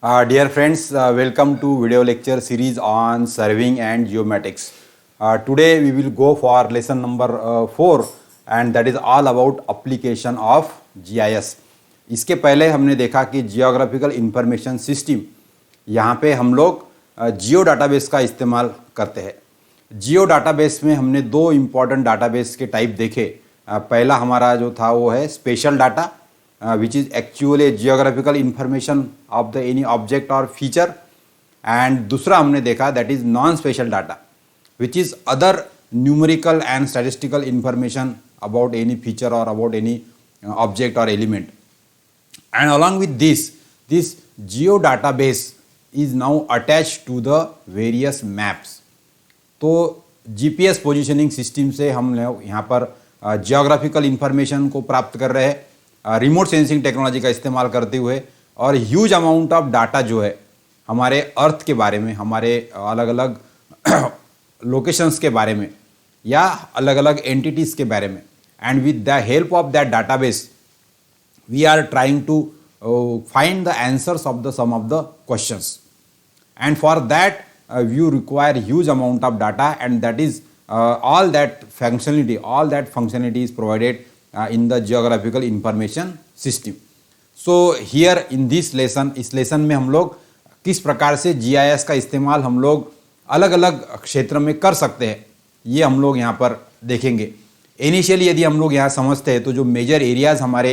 Dear friends, welcome to video lecture series on surveying and geomatics. Today we will go for lesson number 4 and that is all about application of GIS. इसके पहले हमने देखा कि geographical information system यहाँ पे हम लोग जियो database का इस्तेमाल करते हैं. जियो डाटाबेस में हमने दो इम्पॉर्टेंट डाटाबेस के टाइप देखे. पहला हमारा जो था वो है special data which is actually geographical information of the any object or feature, and दूसरा हमने देखा that is non spatial data which is other numerical and statistical information about any feature or about any object or element. And along with this geo database is now attached to the various maps. तो GPS positioning system से हम यहाँ पर geographical information को प्राप्त कर रहे हैं रिमोट सेंसिंग टेक्नोलॉजी का इस्तेमाल करते हुए, और ह्यूज अमाउंट ऑफ डाटा जो है हमारे अर्थ के बारे में, हमारे अलग अलग लोकेशंस के बारे में या अलग अलग एंटिटीज़ के बारे में. And with the help of that database we are trying to find the answers of the some of the questions. And for that you require huge amount of data, and that is all that functionality is provided in the geographical information system. So here in this lesson, इस lesson में हम लोग किस प्रकार से GIS का इस्तेमाल हम लोग अलग अलग क्षेत्र में कर सकते हैं ये हम लोग यहाँ पर देखेंगे. इनिशियली यदि हम लोग यहाँ समझते हैं तो जो मेजर एरियाज हमारे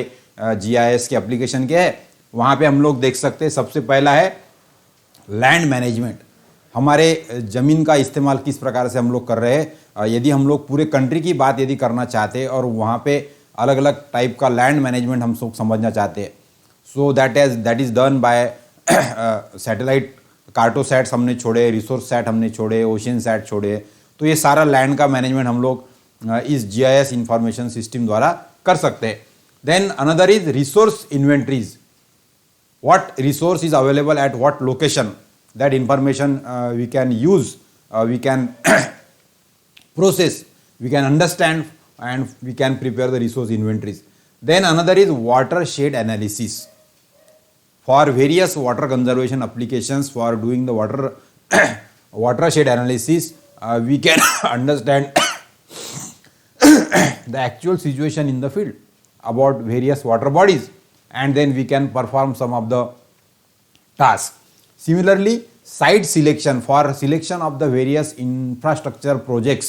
GIS के एप्लीकेशन के हैं वहाँ पे हम लोग देख सकते हैं. सबसे पहला है लैंड मैनेजमेंट. हमारे ज़मीन का इस्तेमाल किस प्रकार से हम लोग कर रहे हैं. यदि हम लोग पूरे कंट्री की बात यदि करना चाहते हैं और वहाँ पे अलग अलग टाइप का लैंड मैनेजमेंट हम सब समझना चाहते हैं, so that is done by satellite. Cartosats हमने छोड़े, रिसोर्स सैट हमने छोड़े, ओशन सैट छोड़े. तो ये सारा लैंड का मैनेजमेंट हम लोग इस GIS इंफॉर्मेशन सिस्टम द्वारा कर सकते हैं. Then another is resource inventories. What resource is available at what location, that information we can use, we can process, we can understand, and we can prepare the resource inventories. Then another is watershed analysis. For various water conservation applications, for doing the watershed analysis, we can understand the actual situation in the field about various water bodies, and then we can perform some of the tasks. Similarly, site selection, for selection of the various infrastructure projects,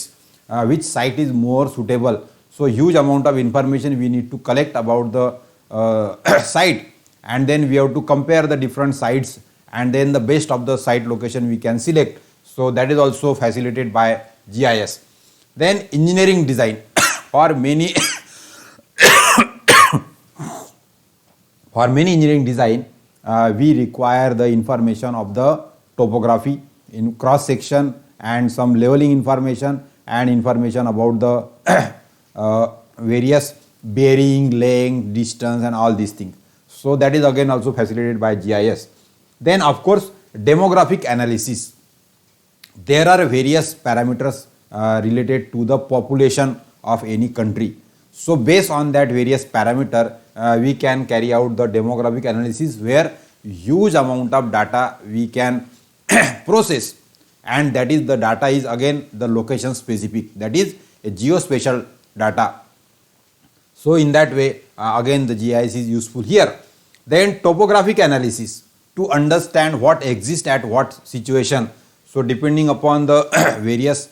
which site is more suitable. So huge amount of information we need to collect about the site, and then we have to compare the different sites, and then the best of the site location we can select. So that is also facilitated by GIS. Then engineering design. For many engineering design, we require the information of the topography in cross section and some leveling information and information about the various bearing, length, distance and all these things. So that is again also facilitated by GIS. Then of course demographic analysis. There are various parameters related to the population of any country. So based on that various parameter we can carry out the demographic analysis, where huge amount of data we can process, and that is the data is again the location specific, that is a geospatial data. So in that way again the GIS is useful here. Then topographic analysis, to understand what exists at what situation. So depending upon the various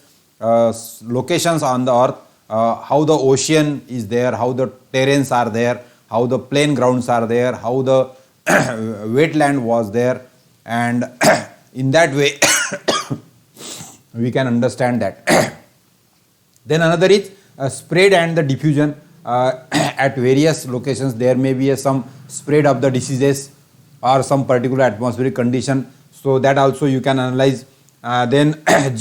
locations on the earth, how the ocean is there, how the terrains are there, how the plain grounds are there, how the wetland was there, and in that way we can understand that. Then another is spread and the diffusion. At various locations there may be some spread of the diseases or some particular atmospheric condition, so that also you can analyze. Then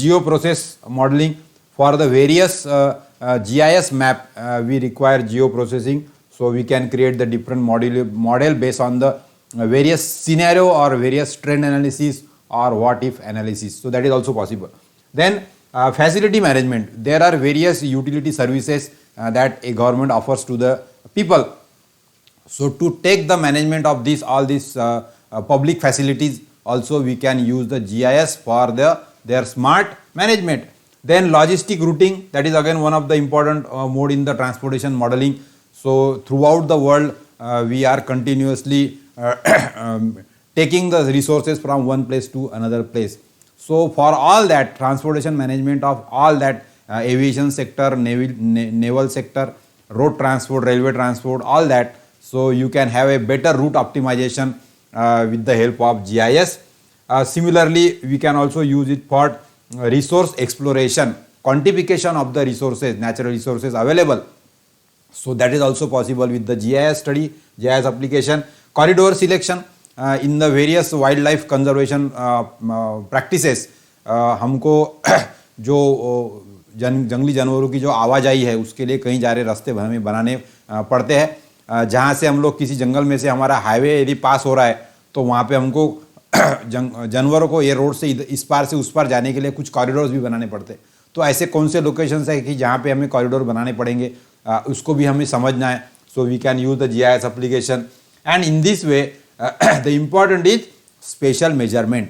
geoprocess modeling. For the various GIS map we require geoprocessing, so we can create the different model based on the various scenario or various trend analysis or what if analysis. So that is also possible. Then facility management. There are various utility services that a government offers to the people. So to take the management of all these public facilities, also we can use the GIS for their smart management. Then logistic routing, that is again one of the important mode in the transportation modeling. So throughout the world, we are continuously taking the resources from one place to another place. So for all that, transportation management of all that, aviation sector, naval sector, road transport, railway transport, all that, so you can have a better route optimization with the help of GIS. Similarly, we can also use it for resource exploration, quantification of the resources, natural resources available. So that is also possible with the GIS study, GIS application. Corridor selection, in the various wildlife conservation practices, हमको जो जंगली जानवरों की जो आवाजाही है उसके लिए कहीं जा रहे रास्ते हमें बनाने पड़ते हैं, जहाँ से हम लोग किसी जंगल में से हमारा हाईवे यदि पास हो रहा है तो वहाँ पे हमको जानवरों को ये रोड से इस पार से उस पार जाने के लिए कुछ कॉरिडोर्स भी बनाने पड़ते हैं. तो ऐसे कौन से लोकेशंस है कि जहाँ पे हमें कॉरिडोर बनाने पड़ेंगे, उसको भी हमें समझना है. So we can use the GIS application and in this way the important is spatial measurement.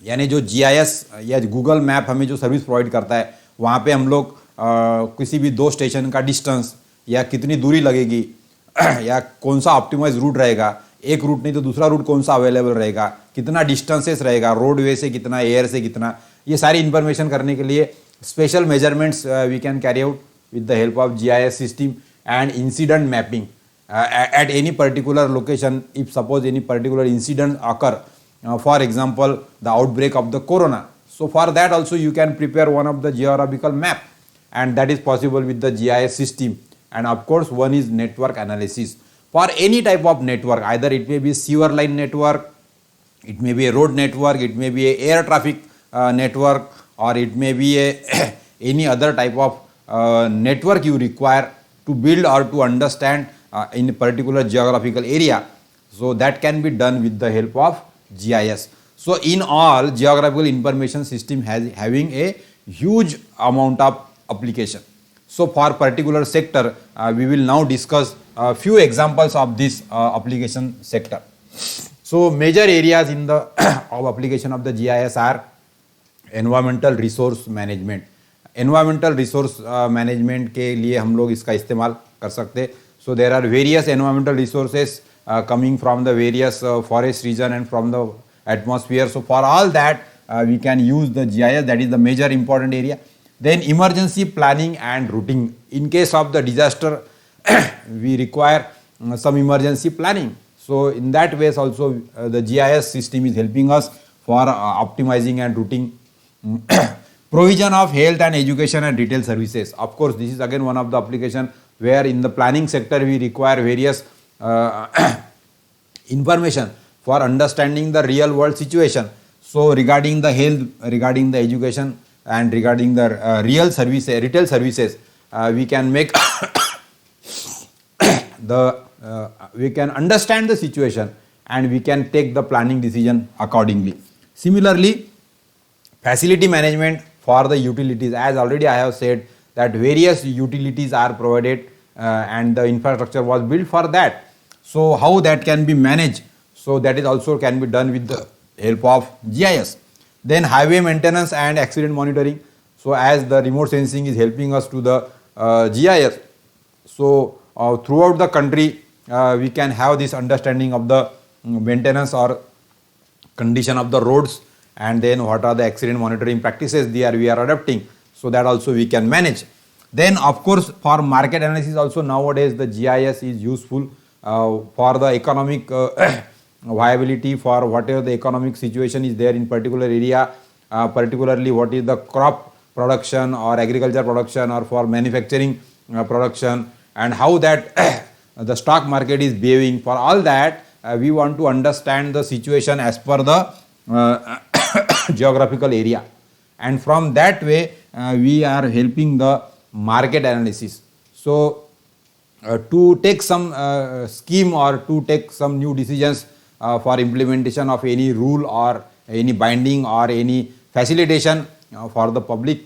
यानी जो GIS या गूगल मैप हमें जो सर्विस प्रोवाइड करता है वहाँ पे हम लोग किसी भी 2 स्टेशन का डिस्टेंस या कितनी दूरी लगेगी या कौन सा ऑप्टिमाइज रूट रहेगा, एक रूट नहीं तो दूसरा रूट कौन सा अवेलेबल रहेगा, कितना डिस्टेंसेस रहेगा, रोडवे से कितना, एयर से कितना, ये सारी इन्फॉर्मेशन करने के लिए spatial measurements we can carry out with the help of GIS system. And incident mapping at any particular location, if suppose any particular incident occur, for example the outbreak of the corona, so for that also you can prepare one of the geographical map, and that is possible with the GIS system. And of course one is network analysis. For any type of network, either it may be sewer line network, it may be a road network, it may be a air traffic network, or it may be a any other type of network you require to build or to understand in a particular geographical area. So that can be done with the help of GIS. So in all, geographical information system having a huge amount of application. So for particular sector, we will now discuss a few examples of this application sector. So major areas in the of application of the GIS are environmental resource management. Environmental resource management के लिए हम लोग इसका इस्तेमाल कर सकते. So there are various environmental resources coming from the various forest region and from the atmosphere. So for all that we can use the GIS, that is the major important area. Then emergency planning and routing. In case of the disaster we require some emergency planning. So in that ways also the GIS system is helping us for optimizing and routing. Provision of health and education and retail services. Of course, this is again one of the application where in the planning sector we require various information for understanding the real world situation. So regarding the health, regarding the education and regarding the retail services, we can make we can understand the situation and we can take the planning decision accordingly. Similarly, facility management for the utilities, as already I have said that various utilities are provided and the infrastructure was built for that. So how that can be managed? So that is also can be done with the help of GIS. Then highway maintenance and accident monitoring. So as the remote sensing is helping us to the GIS, so throughout the country we can have this understanding of the maintenance or condition of the roads, and then what are the accident monitoring practices we are adopting, so that also we can manage. Then of course for market analysis also nowadays the GIS is useful for the economic viability, for whatever the economic situation is there in particular area, particularly what is the crop production or agriculture production or for manufacturing production, and how that the stock market is behaving. For all that we want to understand the situation as per the geographical area, and from that way we are helping the market analysis. So to take some scheme or to take some new decisions for implementation of any rule or any binding or any facilitation for the public,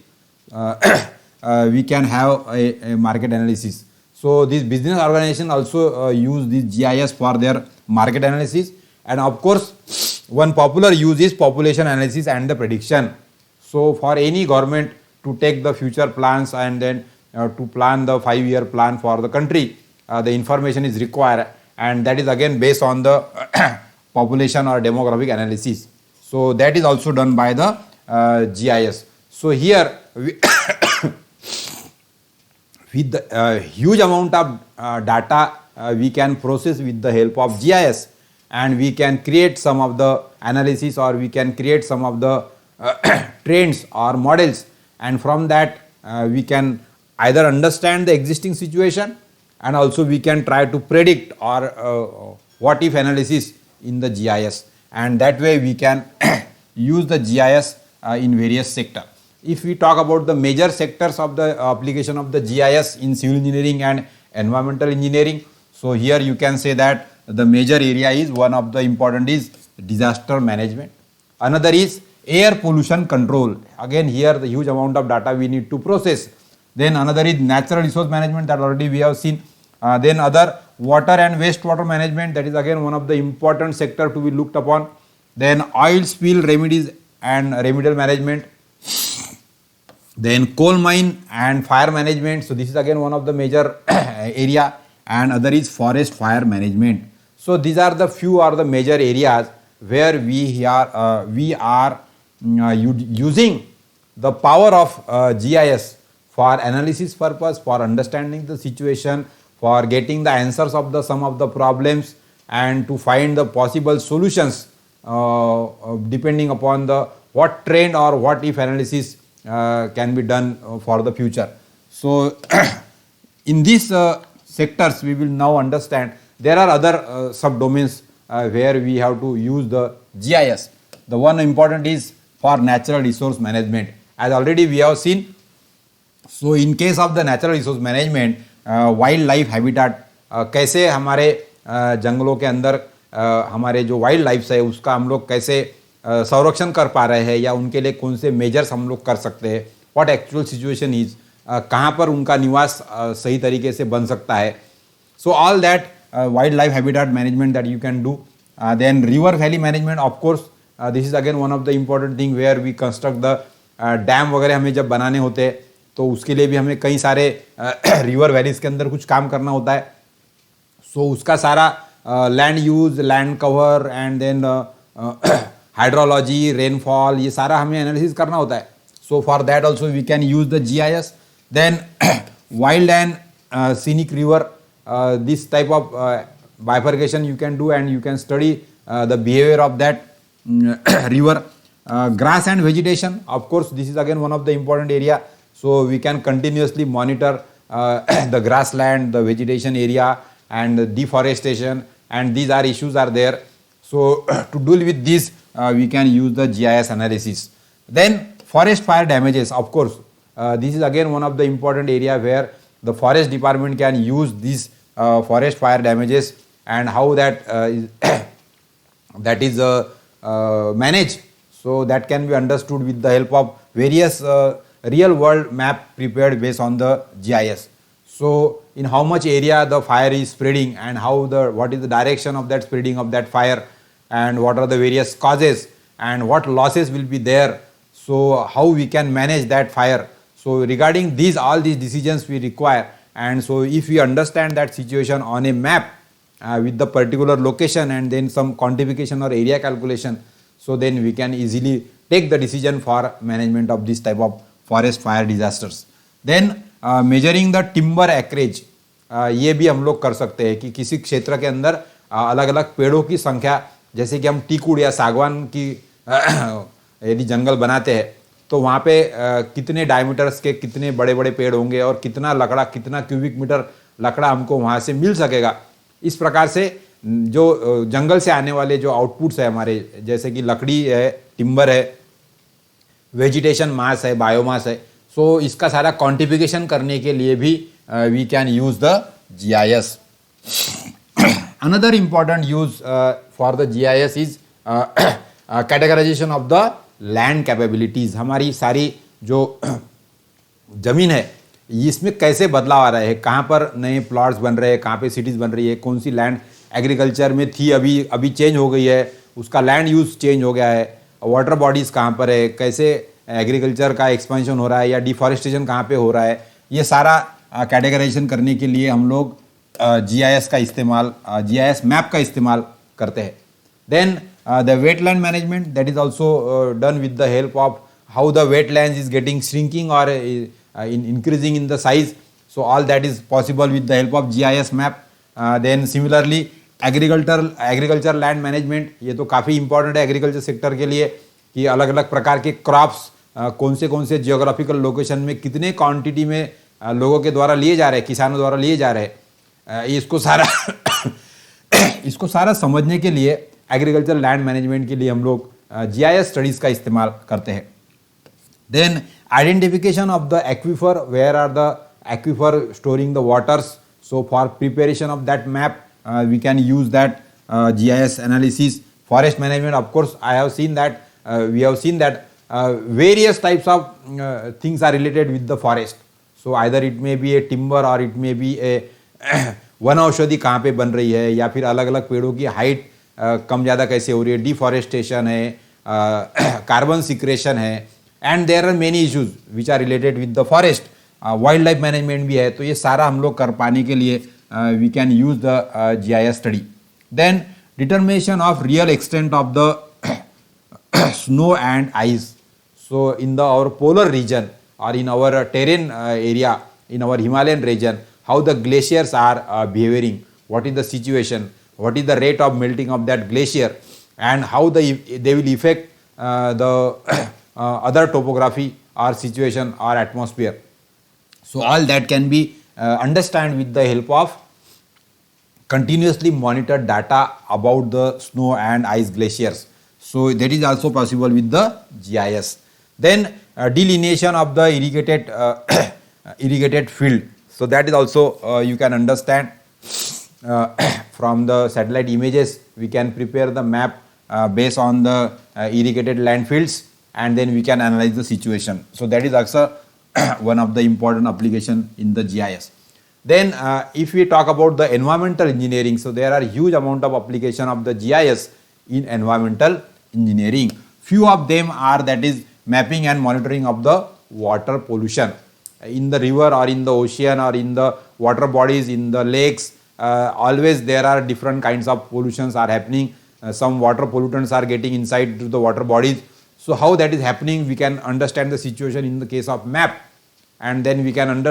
we can have a market analysis. So this business organization also use this GIS for their market analysis. and of course one popular use is population analysis and the prediction. So for any government to take the future plans and then to plan the 5-year plan for the country, the information is required, and that is again based on the population or demographic analysis. So that is also done by the GIS. So here with the huge amount of data we can process with the help of GIS, and we can create some of the analysis, or we can create some of the trends or models, and from that we can either understand the existing situation, and also we can try to predict or what if analysis in the GIS, and that way we can use the GIS in various sectors. If we talk about the major sectors of the application of the GIS in civil engineering and environmental engineering, so here you can say that the major area is, one of the important is disaster management. Another is air pollution control. Again here the huge amount of data we need to process. Then another is natural resource management, that already we have seen. Then other water and wastewater management, that is again one of the important sector to be looked upon. Then oil spill remedies and remedial management. Then coal mine and fire management, so this is again one of the major area, and other is forest fire management. So these are the few or the major areas where we are using the power of GIS for analysis purpose, for understanding the situation, for getting the answers of the some of the problems, and to find the possible solutions depending upon the what trend or what if analysis can be done for the future. So in these sectors we will now understand there are other subdomains where we have to use the GIS. The one important is for natural resource management, as already we have seen. So in case of the natural resource management, wild life habitat कैसे हमारे जंगलों के अंदर हमारे जो wild life है उसका हम लोग कैसे संरक्षण कर पा रहे हैं, या उनके लिए कौन से मेजर्स हम लोग कर सकते हैं, व्हाट एक्चुअल सिचुएशन इज, कहाँ पर उनका निवास सही तरीके से बन सकता है. So all that wild life habitat management that you can do. Then river valley management, of course this is again one of the important thing where we construct the dam वगैरह हमें जब बनाने होते हैं तो उसके लिए भी हमें कई सारे रिवर वैलीज के अंदर कुछ काम करना होता है. सो उसका सारा land use, land cover and then hydrology, rainfall, ये सारा हमें एनालिसिस करना होता है. So for that also we can use the GIS. Then wild and scenic river, this type of bifurcation you can do, and you can study the behavior of that river. Grass and vegetation, of course this is again one of the important area. So we can continuously monitor the grassland, the vegetation area, and the deforestation, and these are issues are there. So to deal with this we can use the GIS analysis. Then forest fire damages, of course this is again one of the important area where the forest department can use these forest fire damages, and how that that is managed. So that can be understood with the help of various real world map prepared based on the GIS. So in how much area the fire is spreading, and how what is the direction of that spreading of that fire, and what are the various causes, and what losses will be there, so how we can manage that fire. So regarding these, all these decisions we require, and so if we understand that situation on a map with the particular location and then some quantification or area calculation, so then we can easily take the decision for management of this type of forest fire disasters. Then measuring the timber acreage, ये भी हम लोग कर सकते हैं कि किसी क्षेत्र के अंदर अलग अलग पेड़ों की संख्या, जैसे कि हम टीकुड़ या सागवान की यदि जंगल बनाते हैं तो वहाँ पे कितने डायमीटर्स के कितने बड़े बड़े पेड़ होंगे, और कितना लकड़ा, कितना क्यूबिक मीटर लकड़ा हमको वहाँ से मिल सकेगा. इस प्रकार से जो जंगल से आने वाले जो आउटपुट्स है हमारे, जैसे कि लकड़ी है, टिम्बर है, वेजिटेशन मास है, बायोमास है, सो इसका सारा क्वांटिफिकेशन करने के लिए भी we can use the GIS. Another important use for the GIS is categorization of the land capabilities. हमारी सारी जो जमीन है इसमें कैसे बदलाव आ रहा है, कहाँ पर नए प्लॉट्स बन रहे हैं, कहाँ पे सिटीज़ बन रही है, कौन सी लैंड एग्रीकल्चर में थी, अभी अभी चेंज हो गई है, उसका लैंड यूज़ चेंज हो गया है, वाटर बॉडीज़ कहाँ पर है, कैसे एग्रीकल्चर का एक्सपेंशन हो रहा है या डिफॉरेस्टेशन कहाँ पे हो रहा है, ये सारा कैटेगराइजेशन करने के लिए हम लोग GIS का इस्तेमाल, GIS मैप का इस्तेमाल करते हैं. Then the wetland management, that is also done with the help of how the wetlands is getting shrinking or increasing in the size. So all that is possible with the help of GIS map. Then similarly agriculture land management, ये तो काफ़ी important है agriculture sector के लिए कि अलग अलग प्रकार के क्रॉप्स कौन से जियोग्राफिकल लोकेशन में कितने क्वांटिटी में लोगों के द्वारा लिए जा रहे हैं, किसानों द्वारा लिए जा रहे हैं, इसको सारा इसको सारा समझने के लिए एग्रीकल्चर लैंड मैनेजमेंट के लिए हम लोग GIS स्टडीज़ का इस्तेमाल करते हैं. Then identification of the aquifer, where are the aquifer storing the waters. So for preparation of that map we can use that GIS analysis. Forest management, of course I have seen that, we have seen that various types of things are related with the forest. So either it may be a timber or it may be a one औषधि कहाँ पे बन रही है, या फिर अलग अलग पेड़ों की हाइट कम ज़्यादा कैसे हो रही है, डिफॉरेस्टेशन है, कार्बन सिक्रेशन है, and there are many issues which are related with the forest. Wildlife लाइफ मैनेजमेंट भी है. तो ये सारा हम लोग कर पाने के लिए we can use the GIS study. Then determination of real extent of the snow and ice. So in our polar region or in our terrain area, in our Himalayan region, how the glaciers are behaving, what is the situation, what is the rate of melting of that glacier, and how they will affect the other topography or situation or atmosphere. So all that can be understand with the help of continuously monitored data about the snow and ice glaciers. So that is also possible with the GIS. Then delineation of the irrigated field. So that is also you can understand from the satellite images. We can prepare the map based on the irrigated land fields, and then we can analyze the situation. So that is also one of the important application in the GIS. Then if we talk about the environmental engineering, so there are huge amount of application of the GIS in environmental engineering. Few of them are that is mapping and monitoring of the water pollution in the river or in the ocean or in the water bodies, in the lakes. Always there are different kinds of pollutions are happening. Some water pollutants are getting inside to the water bodies. So how that is happening, we can understand the situation in the case of map, and then we can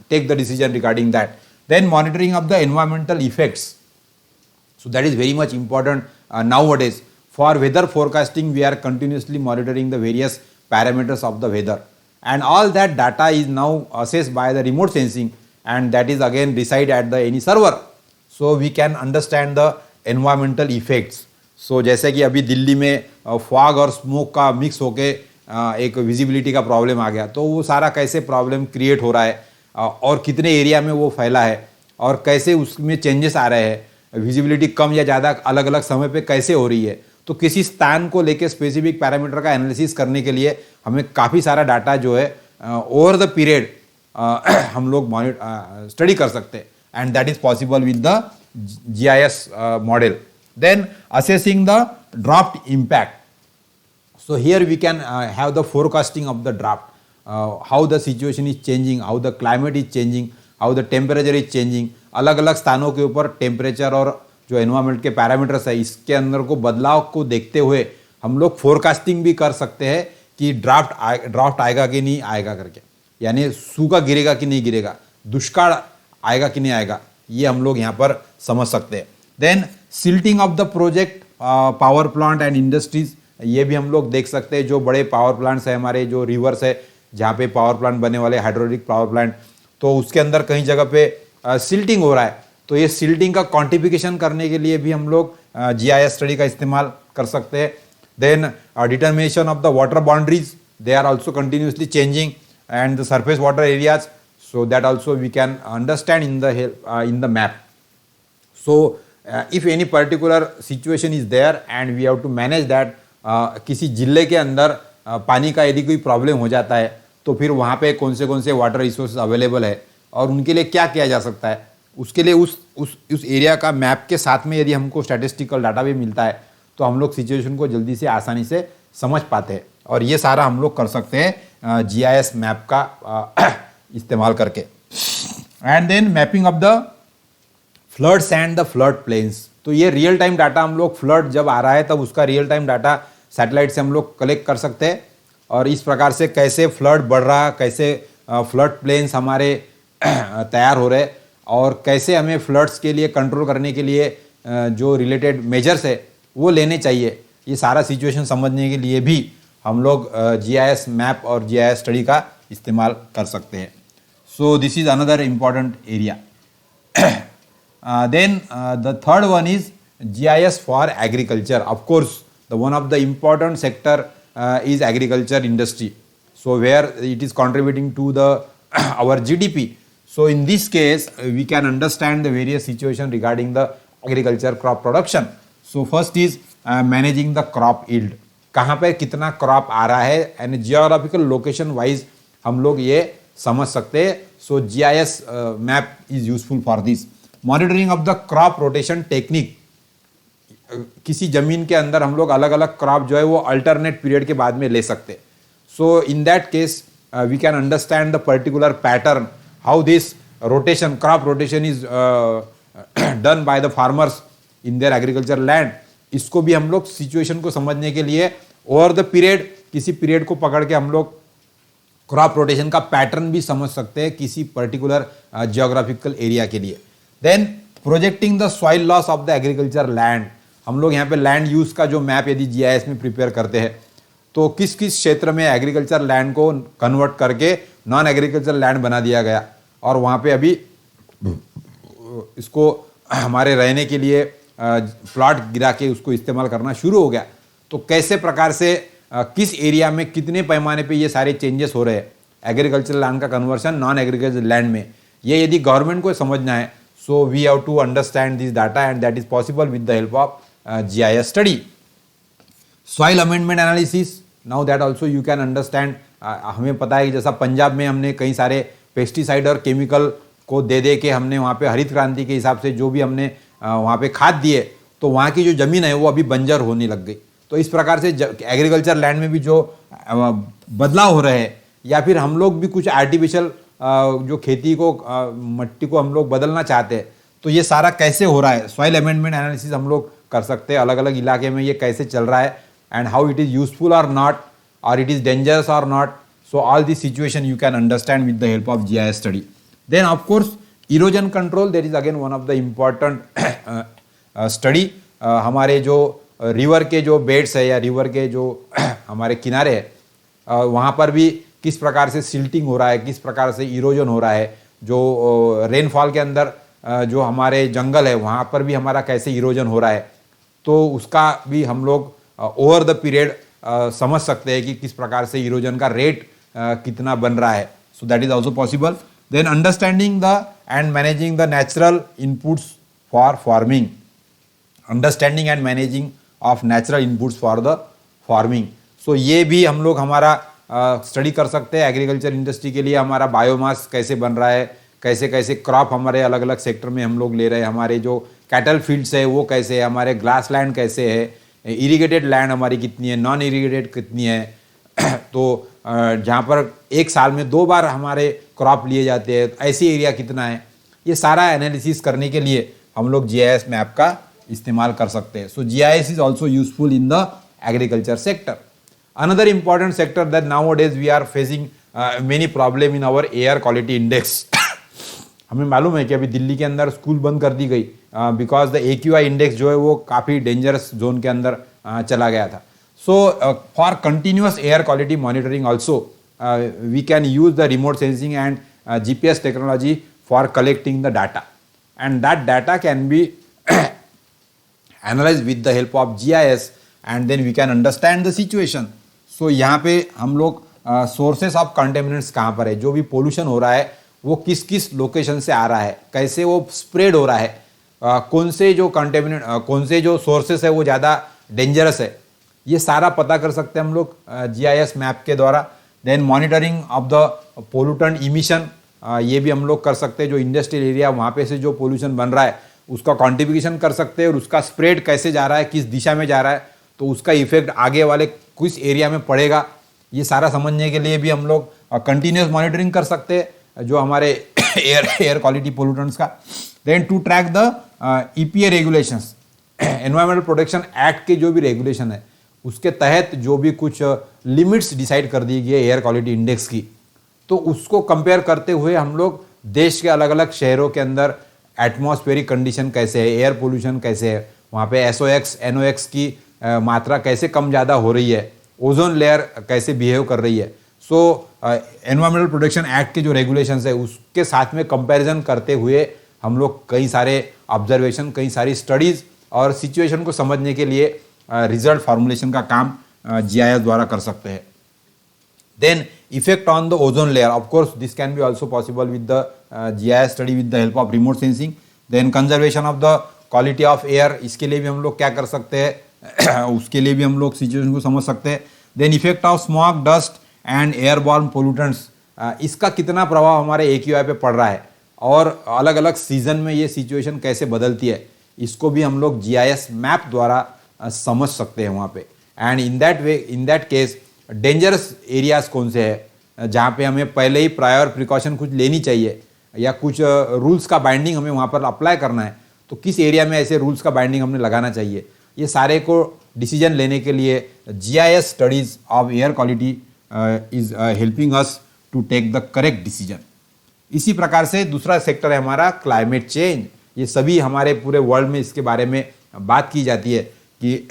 take the decision regarding that. Then monitoring of the environmental effects. So that is very much important nowadays. For weather forecasting, we are continuously monitoring the various parameters of the weather, and all that data is now assessed by the remote sensing, and that is again reside at the any server. So we can understand the environmental effects. So जैसे कि अभी दिल्ली में fog और smoke का mix होके एक visibility का problem आ गया, तो वो सारा कैसे प्रॉब्लम क्रिएट हो रहा है और कितने एरिया में वो फैला है और कैसे उसमें चेंजेस आ रहे हैं, विजिबिलिटी कम या ज़्यादा अलग अलग समय पे कैसे हो रही है. तो किसी स्थान को लेके स्पेसिफिक पैरामीटर का एनालिसिस करने के लिए हमें काफ़ी सारा डाटा जो है ओवर द पीरियड हम लोग स्टडी कर सकते हैं, and that is possible with the GIS model. Then assessing the drought impact. So here we can have the forecasting of the drought, how the situation is changing, how the climate is changing, how the temperature is changing. अलग अलग स्थानों के ऊपर temperature और जो environment के parameters है इसके अंदर को बदलाव को देखते हुए हम लोग फोरकास्टिंग भी कर सकते हैं कि ड्राफ्ट आएगा कि नहीं आएगा करके, यानी सूखा गिरेगा कि नहीं गिरेगा, दुष्काल आएगा कि नहीं आएगा, ये हम लोग यहाँ पर समझ सकते हैं. Then silting of the project, power plant and industries, ये भी हम लोग देख सकते हैं. जो बड़े पावर प्लांट्स है हमारे, जो रिवर्स है जहाँ पे पावर प्लांट बनने वाले हाइड्रोलिक पावर प्लांट, तो उसके अंदर कहीं जगह पे सिल्टिंग हो रहा है, तो ये सिल्टिंग का क्वांटिफिकेशन करने के लिए भी हम लोग GIS स्टडी का इस्तेमाल कर सकते हैं. Then determination of the water boundaries, they are also continuously changing, and the surface water areas, so that also we can understand in the map. So if any particular situation is there and we have to manage that, किसी जिले के अंदर पानी का यदि कोई problem हो जाता है तो फिर वहाँ पे कौन से वाटर रिसोर्स अवेलेबल है और उनके लिए क्या किया जा सकता है, उसके लिए उस एरिया का मैप के साथ में यदि हमको स्टैटिस्टिकल डाटा भी मिलता है तो हम लोग सिचुएशन को जल्दी से आसानी से समझ पाते हैं, और ये सारा हम लोग कर सकते हैं GIS मैप का इस्तेमाल करके। And then mapping of the floods and the flood plains. तो ये रियल टाइम डाटा हम लोग, फ्लड जब आ रहा है तब उसका रियल टाइम डाटा सैटेलाइट से हम लोग कलेक्ट कर सकते हैं, और इस प्रकार से कैसे फ्लड बढ़ रहा, कैसे फ्लड प्लेन्स हमारे तैयार हो रहे, और कैसे हमें फ्लड्स के लिए कंट्रोल करने के लिए जो रिलेटेड मेजर्स है वो लेने चाहिए, ये सारा सिचुएशन समझने के लिए भी हम लोग GIS मैप और GIS स्टडी का इस्तेमाल कर सकते हैं। So this is another important area. Then the third one is GIS for agriculture. Of course, the one of the important sector is agriculture industry. So where it is contributing to the our GDP. So in this case, we can understand the various situation regarding the agriculture crop production. So first is managing the crop yield. कहाँ पे कितना crop आ रहा है, and geographical location wise हम लोग ये समझ सकते हैं। So GIS map is useful for this. Monitoring of the crop rotation technique. किसी जमीन के अंदर हम लोग अलग अलग क्रॉप जो है वो अल्टरनेट पीरियड के बाद में ले सकते। So in that case we can understand the particular pattern, how this rotation, crop rotation is done by the farmers in their agriculture land. इसको भी हम लोग सिचुएशन को समझने के लिए ओवर द पीरियड, किसी पीरियड को पकड़ के हम लोग क्रॉप रोटेशन का पैटर्न भी समझ सकते हैं किसी पर्टिकुलर जियोग्राफिकल एरिया के लिए। Then projecting the soil loss of the agriculture land. हम लोग यहाँ पे लैंड यूज का जो मैप यदि GIS में प्रिपेयर करते हैं तो किस किस क्षेत्र में एग्रीकल्चर लैंड को कन्वर्ट करके नॉन एग्रीकल्चर लैंड बना दिया गया, और वहाँ पे अभी इसको हमारे रहने के लिए प्लॉट गिरा के उसको इस्तेमाल करना शुरू हो गया। तो कैसे प्रकार से किस एरिया में कितने पैमाने पे ये सारे चेंजेस हो रहे हैं, एग्रीकल्चर लैंड का कन्वर्शन नॉन एग्रीकल्चर लैंड में, ये यदि गवर्नमेंट को समझना है, so we have to understand this data and that is possible with the help of GIS study. Soil amendment analysis, now that also you can understand. हमें पता है कि जैसा पंजाब में हमने कई सारे पेस्टिसाइड और केमिकल को दे के हमने वहाँ पे हरित क्रांति के हिसाब से जो भी हमने वहाँ पे खाद दिए, तो वहाँ की जो ज़मीन है वो अभी बंजर होने लग गई। तो इस प्रकार से एग्रीकल्चर लैंड में भी जो बदलाव हो रहे हैं, या फिर हम लोग भी कुछ आर्टिफिशियल जो खेती को मट्टी को हम लोग बदलना चाहते हैं, तो ये सारा कैसे हो रहा है, सॉइल अमेंडमेंट एनालिसिस हम लोग कर सकते हैं। अलग अलग इलाके में ये कैसे चल रहा है, and how it is useful और नॉट, और इट इज़ डेंजरस और not. So all this situation you can understand with the help of GIS study. Then of course erosion control, there is again one of the important study. हमारे जो river के जो beds है या river के जो हमारे किनारे है, वहाँ पर भी किस प्रकार से सिल्टिंग हो रहा है, किस प्रकार से इरोजन हो रहा है, जो रेनफॉल के अंदर जो हमारे जंगल है वहाँ पर भी हमारा कैसे इरोजन हो रहा है, तो उसका भी हम लोग ओवर द पीरियड समझ सकते हैं कि किस प्रकार से इरोजन का रेट कितना बन रहा है। So that is also possible. Then understanding the and managing the natural inputs for farming, understanding and managing of natural inputs for the farming. So ये भी हम लोग हमारा स्टडी कर सकते हैं। एग्रीकल्चर इंडस्ट्री के लिए हमारा बायोमास कैसे बन रहा है, कैसे कैसे क्रॉप हमारे अलग अलग सेक्टर में हम लोग ले रहे हैं, हमारे जो कैटल फील्ड्स है वो कैसे है, हमारे ग्लास लैंड कैसे है, इरिगेटेड लैंड हमारी कितनी है, नॉन इरिगेटेड कितनी है। तो जहाँ पर एक साल में 2 बार हमारे क्रॉप लिए जाते हैं, ऐसी एरिया कितना है, ये सारा एनालिसिस करने के लिए हम लोग GIS मैप का इस्तेमाल कर सकते हैं। So GIS is also useful in the agriculture sector. Another important sector that nowadays we are facing many problem in our air quality index. हमें मालूम है कि अभी दिल्ली के अंदर स्कूल बंद कर दी गई बिकॉज द AQI इंडेक्स जो है वो काफ़ी डेंजरस जोन के अंदर चला गया था। So for continuous air quality monitoring also we can use the remote sensing and GPS technology for collecting the data, and that data can be analyse with the help of GIS and then we can understand the situation. So यहाँ पे हम लोग sources of contaminants कहाँ पर है, जो भी pollution हो रहा है वो किस किस लोकेशन से आ रहा है, कैसे वो स्प्रेड हो रहा है, कौन से जो कंटेमिनेंट कौन से जो सोर्सेस है वो ज़्यादा डेंजरस है, ये सारा पता कर सकते हैं हम लोग GIS मैप के द्वारा। Then monitoring of the pollutant emission, ये भी हम लोग कर सकते हैं। जो इंडस्ट्रियल एरिया वहाँ पे से जो पोल्यूशन बन रहा है उसका क्वांटिफिकेशन कर सकते हैं और उसका स्प्रेड कैसे जा रहा है, किस दिशा में जा रहा है, तो उसका इफेक्ट आगे वाले किस एरिया में पड़ेगा, ये सारा समझने के लिए भी हम लोग कंटिन्यूस मॉनिटरिंग कर सकते हैं जो हमारे एयर क्वालिटी पोल्यूटेंट्स का। Then to track the EPA regulations, environmental protection act के जो भी रेगुलेशन है उसके तहत जो भी कुछ लिमिट्स डिसाइड कर दी गई है एयर क्वालिटी इंडेक्स की, तो उसको कंपेयर करते हुए हम लोग देश के अलग अलग शहरों के अंदर एटमॉस्फेरिक कंडीशन कैसे है, एयर पोल्यूशन कैसे है, वहाँ पे SOx NOx की मात्रा कैसे कम ज़्यादा हो रही है, ओजोन लेयर कैसे बिहेव कर रही है। सो एनवायरमेंटल प्रोटेक्शन एक्ट के जो रेगुलेशंस है उसके साथ में कंपैरिजन करते हुए हम लोग कई सारे ऑब्जर्वेशन, कई सारी स्टडीज़ और सिचुएशन को समझने के लिए रिजल्ट फार्मूलेशन का काम GIS द्वारा कर सकते हैं। Then effect on the ozone layer, of course this can be also possible with the GIS study with the help of remote sensing. Then conservation of the quality of air, इसके लिए भी हम लोग क्या कर सकते हैं उसके लिए भी हम लोग सिचुएशन को समझ सकते हैं। Then effect of smog, dust and airborne pollutants, इसका कितना प्रभाव हमारे AQI पे पड़ रहा है और अलग अलग सीजन में ये सिचुएशन कैसे बदलती है, इसको भी हम लोग GIS मैप द्वारा समझ सकते हैं वहाँ पे। And in that case dangerous areas कौन से हैं जहाँ पे हमें पहले ही प्रायर प्रिकॉशन कुछ लेनी चाहिए या कुछ रूल्स का बाइंडिंग हमें वहाँ पर अप्लाई करना है, तो किस एरिया में ऐसे रूल्स का बाइंडिंग हमने लगाना चाहिए, ये सारे को डिसीजन लेने के लिए GIS studies of air quality is helping us to take the correct decision. इसी प्रकार से दूसरा सेक्टर है हमारा क्लाइमेट चेंज। ये सभी हमारे पूरे वर्ल्ड में इसके बारे में बात की जाती है कि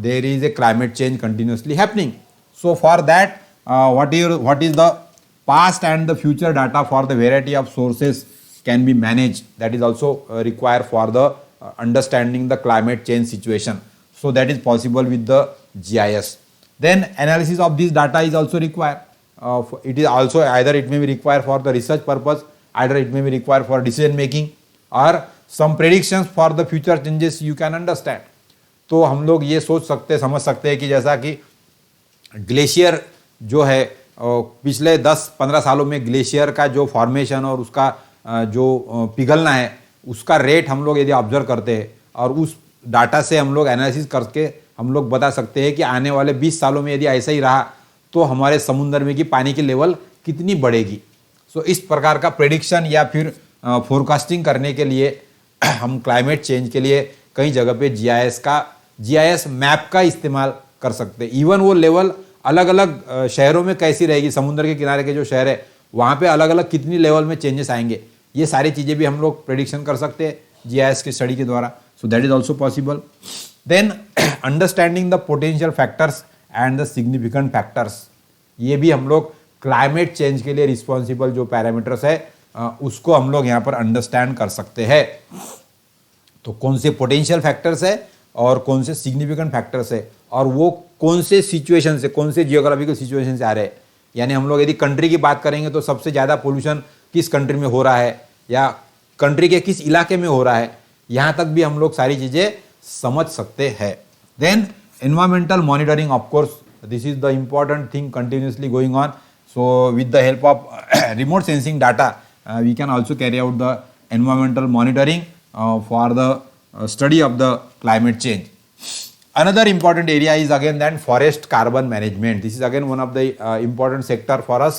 there is a climate change continuously happening. So for that, what is the past and the future data for the variety of sources can be managed. That is also required for the understanding the climate change situation. So that is possible with the GIS. Then analysis of this data is also required. It is also either it may be required for the research purpose, either it may be required for decision making, or some predictions for the future changes you can understand. तो हम लोग ये सोच सकते समझ सकते हैं कि जैसा कि ग्लेशियर जो है पिछले 10-15 सालों में ग्लेशियर का जो फॉर्मेशन और उसका जो पिघलना है उसका रेट हम लोग यदि ऑब्जर्व करते हैं और उस डाटा से हम लोग एनालिसिस करके हम लोग बता सकते हैं कि आने वाले 20 सालों में यदि ऐसा ही रहा तो हमारे समुद्र में की पानी की लेवल कितनी बढ़ेगी। सो इस प्रकार का प्रेडिक्शन या फिर फोरकास्टिंग करने के लिए हम क्लाइमेट चेंज के लिए कई जगह पे GIS मैप का इस्तेमाल कर सकते हैं। इवन वो लेवल अलग अलग शहरों में कैसी रहेगी, समुद्र के किनारे के जो शहर है वहाँ पे अलग अलग कितनी लेवल में चेंजेस आएंगे, ये सारी चीज़ें भी हम लोग प्रेडिक्शन कर सकते हैं GIS की स्टडी के द्वारा। So that is also possible. Then understanding the potential factors and the significant factors, ये भी हम लोग क्लाइमेट चेंज के लिए रिस्पॉन्सिबल जो पैरामीटर्स है उसको हम लोग यहाँ पर अंडरस्टैंड कर सकते हैं। तो कौन से पोटेंशियल फैक्टर्स है और कौन से सिग्निफिकेंट फैक्टर्स है और वो कौन से सिचुएशन से, कौन से जियोग्राफिकल सिचुएशन से आ रहे हैं। यानी हम लोग यदि कंट्री की बात करेंगे तो सबसे ज़्यादा पोल्यूशन किस कंट्री में हो रहा है या कंट्री के किस इलाके में हो रहा है, यहाँ तक भी हम लोग सारी चीज़ें समझ सकते हैं। Then environmental monitoring, of course this is the important thing continuously going on. So with the help of remote sensing data we can also carry out the environmental monitoring for the study of the climate change. Another important area is again then forest carbon management. This is again one of the important sector for us.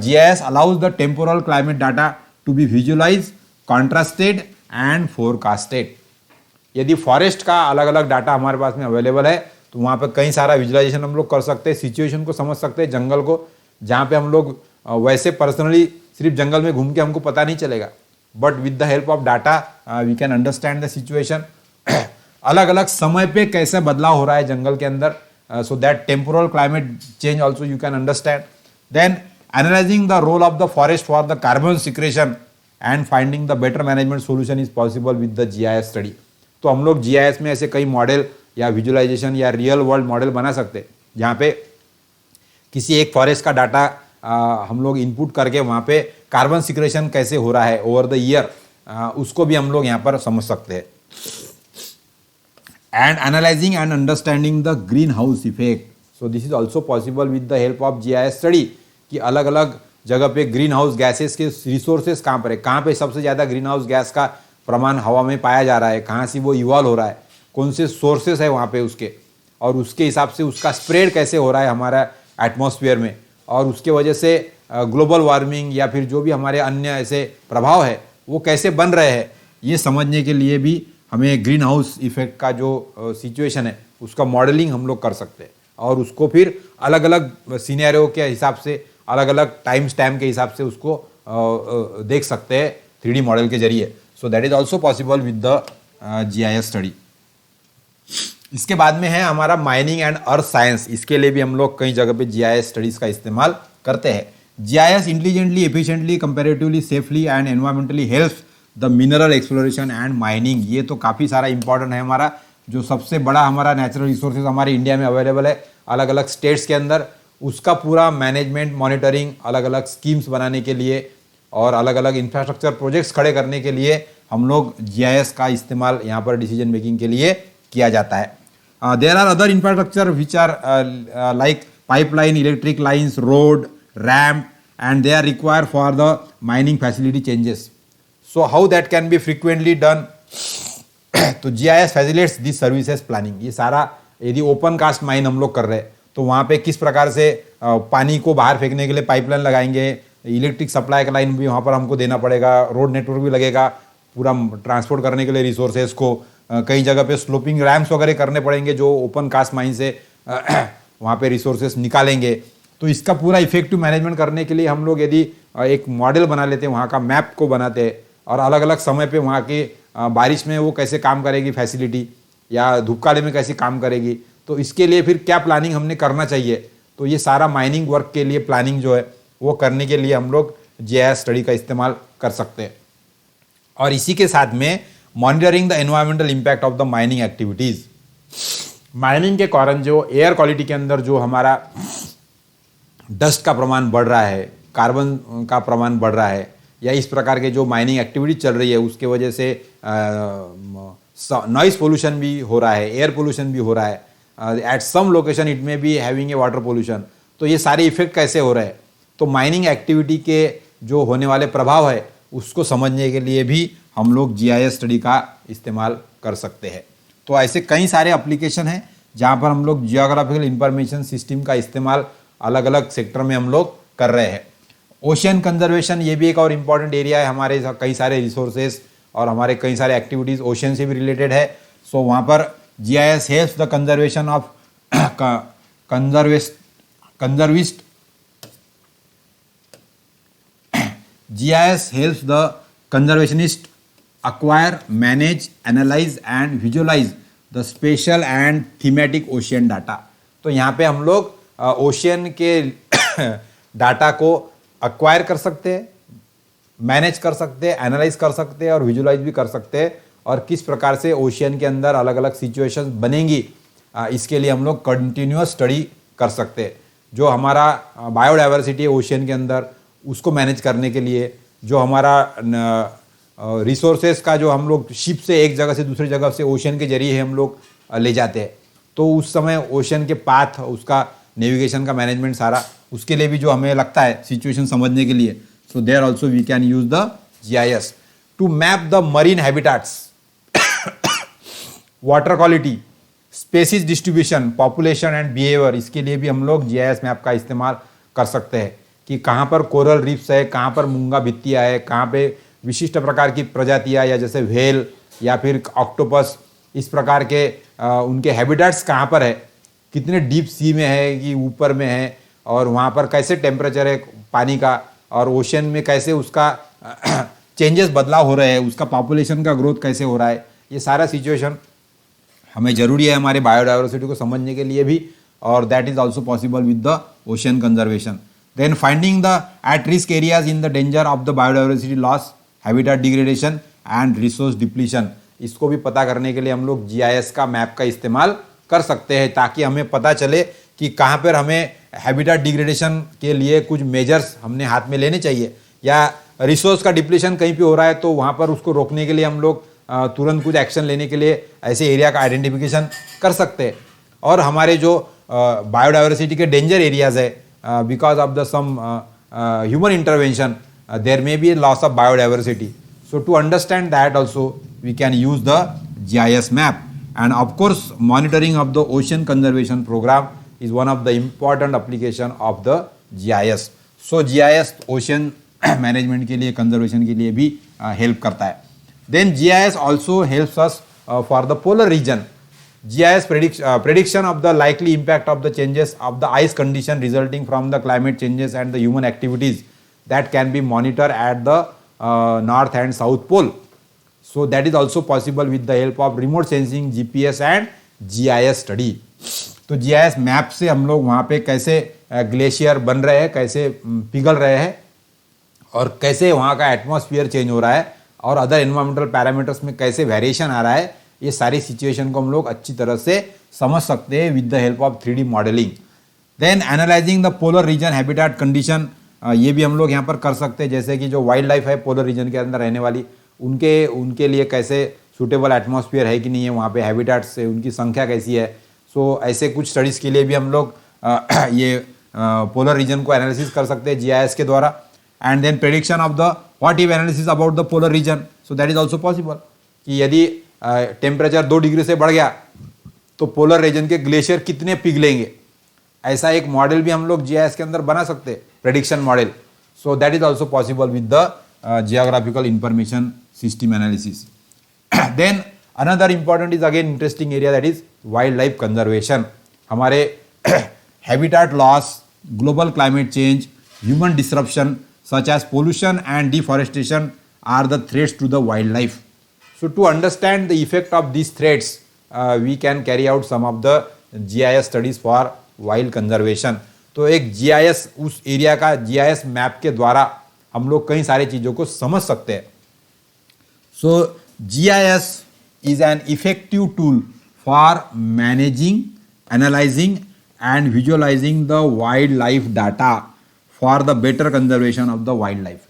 GIS allows the temporal climate data to be visualized, contrasted and forecasted. यदि forest का अलग अलग data हमारे पास में available है तो वहाँ पर कई सारा विजुलाइजेशन हम लोग कर सकते हैं, सिचुएशन को समझ सकते हैं जंगल को, जहाँ पे हम लोग वैसे पर्सनली सिर्फ जंगल में घूम के हमको पता नहीं चलेगा, but with the help of data we can understand the situation. अलग अलग समय पे कैसे बदलाव हो रहा है जंगल के अंदर, so that temporal climate change also you can understand. Then analysing the role of the forest for the carbon sequestration and finding the better management solution is possible with the GIS study. तो हम लोग GIS में ऐसे कई model या visualisation या real world model बना सकते हैं जहाँ पे किसी एक फॉरेस्ट का डाटा हम लोग इनपुट करके वहाँ पे कार्बन सिक्रेशन कैसे हो रहा है ओवर द ईयर, उसको भी हम लोग यहाँ पर समझ सकते हैं। And analysing and understanding the green house effect, so this is also possible with the help of GIS study कि अलग अलग जगह पे ग्रीन हाउस गैसेस के रिसोर्सेज कहाँ पर है, कहाँ पे सबसे ज़्यादा ग्रीन हाउस गैस का प्रमाण हवा में पाया जा रहा है, कहाँ से वो इवॉल्व हो रहा है, कौन से सोर्सेस है वहाँ पे उसके, और उसके हिसाब से उसका स्प्रेड कैसे हो रहा है हमारा एटमॉस्फेयर में, और उसके वजह से ग्लोबल वार्मिंग या फिर जो भी हमारे अन्य ऐसे प्रभाव है वो कैसे बन रहे हैं, ये समझने के लिए भी हमें ग्रीन हाउस इफेक्ट का जो सिचुएशन है उसका मॉडलिंग हम लोग कर सकते हैं, और उसको फिर अलग अलग सीनेरियो के हिसाब से, अलग अलग टाइम स्टैम्प के हिसाब से उसको देख सकते हैं 3D मॉडल के जरिए. सो that is also possible with the GIS study. इसके बाद में है हमारा माइनिंग एंड अर्थ साइंस. इसके लिए भी हम लोग कई जगह पे GIS स्टडीज का इस्तेमाल करते हैं. GIS intelligently, efficiently, comparatively, safely and environmentally helps the mineral exploration and mining. ये तो काफ़ी सारा इंपॉर्टेंट है. हमारा जो सबसे बड़ा हमारा नेचुरल रिसोर्सेज हमारे इंडिया में अवेलेबल है अलग अलग स्टेट्स के अंदर, उसका पूरा मैनेजमेंट, मॉनिटरिंग, अलग अलग स्कीम्स बनाने के लिए और अलग अलग इंफ्रास्ट्रक्चर प्रोजेक्ट्स खड़े करने के लिए हम लोग GIS का इस्तेमाल यहाँ पर डिसीजन मेकिंग के लिए किया जाता है. There are other infrastructure which are like pipeline, electric lines, road, ramp, and they are require for the mining facility changes. So how that can be frequently done. तो GIS facilitates this services planning. ये सारा यदि open cast mine हम लोग कर रहे हैं तो वहाँ पे किस प्रकार से पानी को बाहर फेंकने के लिए पाइपलाइन लगाएंगे, इलेक्ट्रिक सप्लाई का लाइन भी वहाँ पर हमको देना पड़ेगा, रोड नेटवर्क भी लगेगा पूरा ट्रांसपोर्ट करने के लिए रिसोर्सेज को, कई जगह पे स्लोपिंग रैम्प्स वगैरह करने पड़ेंगे जो ओपन कास्ट माइन से वहाँ पे रिसोर्सेज निकालेंगे. तो इसका पूरा इफेक्टिव मैनेजमेंट करने के लिए हम लोग यदि एक मॉडल बना लेते हैं, वहाँ का मैप को बनाते हैं और अलग अलग समय पे वहाँ की बारिश में वो कैसे काम करेगी फैसिलिटी, या धूपकाले में कैसे काम करेगी, तो इसके लिए फिर क्या प्लानिंग हमने करना चाहिए. तो ये सारा माइनिंग वर्क के लिए प्लानिंग जो है वो करने के लिए हम लोग GIS स्टडी का इस्तेमाल कर सकते हैं. और इसी के साथ में monitoring the environmental impact of the mining activities. Mining के कारण जो एयर क्वालिटी के अंदर जो हमारा डस्ट का प्रमाण बढ़ रहा है, कार्बन का प्रमाण बढ़ रहा है, या इस प्रकार के जो माइनिंग एक्टिविटी चल रही है उसके वजह से नॉइस पोल्यूशन भी हो रहा है, एयर पोल्यूशन भी हो रहा है, एट सम लोकेशन इट में be having a water pollution. तो ये सारे इफेक्ट कैसे हो रहे हैं, तो माइनिंग एक्टिविटी के जो होने वाले प्रभाव है उसको समझने के लिए भी हम लोग GIS स्टडी का इस्तेमाल कर सकते हैं. तो ऐसे कई सारे एप्लीकेशन हैं जहाँ पर हम लोग जियोग्राफिकल इंफॉर्मेशन सिस्टम का इस्तेमाल अलग अलग सेक्टर में हम लोग कर रहे हैं. ओशियन कंजर्वेशन ये भी एक और इम्पॉर्टेंट एरिया है. हमारे कई सारे रिसोर्सेज और हमारे कई सारे एक्टिविटीज़ ओशियन से भी रिलेटेड है. सो वहाँ पर GIS helps the conservation of conservationist. GIS helps the conservationist acquire, manage, analyze and visualize the spatial and thematic ocean data. तो यहाँ पे हम लोग ओशियन के डाटा को अक्वायर कर सकते हैं, मैनेज कर सकते हैं, एनालाइज कर सकते हैं और विजुलाइज भी कर सकते हैं, और किस प्रकार से ओशियन के अंदर अलग अलग सिचुएशंस बनेंगी इसके लिए हम लोग कंटिन्यूअस स्टडी कर सकते हैं. जो हमारा बायोडाइवर्सिटी है ओशियन के अंदर उसको मैनेज करने के लिए, जो हमारा रिसोर्सेज का जो हम लोग शिप से एक जगह से दूसरी जगह से ओशियन के जरिए हम लोग ले जाते हैं, तो उस समय ओशियन के पाथ, उसका नेविगेशन का मैनेजमेंट सारा, उसके लिए भी जो हमें लगता है सिचुएशन समझने के लिए, so there also we can use the GIS to map the marine habitats, water quality, species distribution, population and behaviour. इसके लिए भी हम लोग GIS मैप का इस्तेमाल कर सकते हैं कि कहाँ पर कोरल रीफ्स है, कहाँ पर मूंगा भित्तियाँ है, कहाँ पे विशिष्ट प्रकार की प्रजातियाँ या जैसे व्हेल या फिर ऑक्टोपस, इस प्रकार के उनके हैबिटेट्स कहाँ पर है, कितने डीप सी में है कि ऊपर में है, और वहाँ पर कैसे टेम्परेचर है पानी का, और ओशन में कैसे उसका चेंजेस बदलाव हो रहे हैं, उसका पॉपुलेशन का ग्रोथ कैसे हो रहा है. ये सारा सिचुएशन हमें ज़रूरी है हमारे बायोडाइवर्सिटी को समझने के लिए भी, और that is also possible with the ocean conservation. Then finding the at-risk areas in the danger of the biodiversity loss, habitat degradation and resource depletion. इसको भी पता करने के लिए हम लोग GIS का मैप का इस्तेमाल कर सकते हैं, ताकि हमें पता चले कि कहाँ पर हमें हैबिटेट डिग्रेडेशन के लिए कुछ मेजर्स हमने हाथ में लेने चाहिए, या रिसोर्स का डिप्लीशन कहीं पे हो रहा है तो वहाँ पर उसको रोकने के लिए हम लोग तुरंत कुछ एक्शन लेने के लिए ऐसे एरिया का आइडेंटिफिकेशन कर सकते हैं. और हमारे जो बायोडाइवर्सिटी के डेंजर एरियाज़ है, because of the some human intervention, there may be a loss of biodiversity. So to understand that also, we can use the GIS map. And of course, monitoring of the ocean conservation program is one of the important application of the GIS. So GIS ocean management के लिए, conservation के लिए भी help करता है. Then GIS also helps us for the polar region. GIS prediction of the likely impact of the changes of the ice condition resulting from the climate changes and the human activities that can be monitored at the north and south pole. So that is also possible with the help of remote sensing, GPS and GIS study. तो GIS map से हम लोग वहाँ पे कैसे glacier बन रहे हैं, कैसे पिघल रहे हैं और कैसे वहाँ का एटमॉस्फेयर चेंज हो रहा है और अदर एनवायरमेंटल पैरामीटर्स में कैसे वेरिएशन आ रहा है, ये सारी सिचुएशन को हम लोग अच्छी तरह से समझ सकते हैं with the help of 3D modelling. Then analysing the polar region habitat condition, ये भी हम लोग यहाँ पर कर सकते हैं. जैसे कि जो वाइल्ड लाइफ है पोलर रीजन के अंदर रहने वाली, उनके लिए कैसे सूटेबल एटमॉस्फेयर है कि नहीं है, वहाँ पे हैबिटेट्स से उनकी संख्या कैसी है. सो ऐसे कुछ स्टडीज़ के लिए भी हम लोग ये पोलर रीजन को एनालिसिस कर सकते हैं GIS के द्वारा. And then prediction of the what if analysis about the polar region. So that is also possible कि यदि टेम्परेचर 2 डिग्री से बढ़ गया तो पोलर रीजन के ग्लेशियर कितने पिघलेंगे, ऐसा एक मॉडल भी हम लोग GIS के अंदर बना सकते हैं, prediction model. So that is also possible with the geographical information system analysis. Then another important is again interesting area, that is wildlife conservation. हमारे habitat loss, global climate change, human disruption such as pollution and deforestation are the threats to the wildlife. So to understand the effect of these threats, we can carry out some of the GIS studies for wild conservation. तो एक GIS उस area का GIS map के द्वारा हम लोग कई सारी चीज़ों को समझ सकते हैं. So GIS is an effective tool for managing, analyzing and visualizing the wildlife data for the better conservation of the wildlife.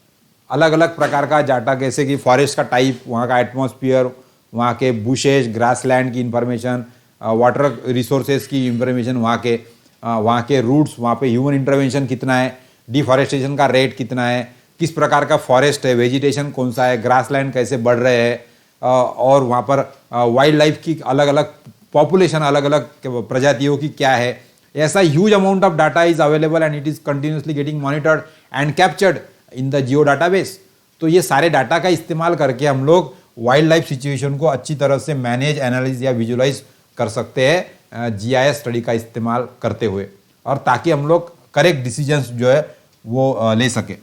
अलग अलग प्रकार का डाटा, जैसे कि फॉरेस्ट का टाइप, वहाँ का एटमॉस्फेयर, वहाँ के बुशेज, ग्रासलैंड की इंफॉर्मेशन, वाटर रिसोर्सेज की इंफॉर्मेशन, वहाँ के रूट्स, वहाँ पे ह्यूमन इंटरवेंशन कितना है, डिफॉरेस्टेशन का रेट कितना है, किस प्रकार का फॉरेस्ट है, वेजिटेशन कौन सा है, ग्रासलैंड कैसे बढ़ रहे हैं, और वहाँ पर वाइल्ड लाइफ की अलग अलग पॉपुलेशन, अलग अलग प्रजातियों की क्या है. ऐसा huge amount of data is available and it is continuously getting monitored and captured in the Jio database. तो ये सारे डाटा का इस्तेमाल करके हम लोग वाइल्ड लाइफ सिचुएशन को अच्छी तरह से मैनेज, एनालिज या विजुलाइज कर सकते हैं GIS स्टडी का इस्तेमाल करते हुए, और ताकि हम लोग करेक्ट डिसीजंस जो है वो ले सके.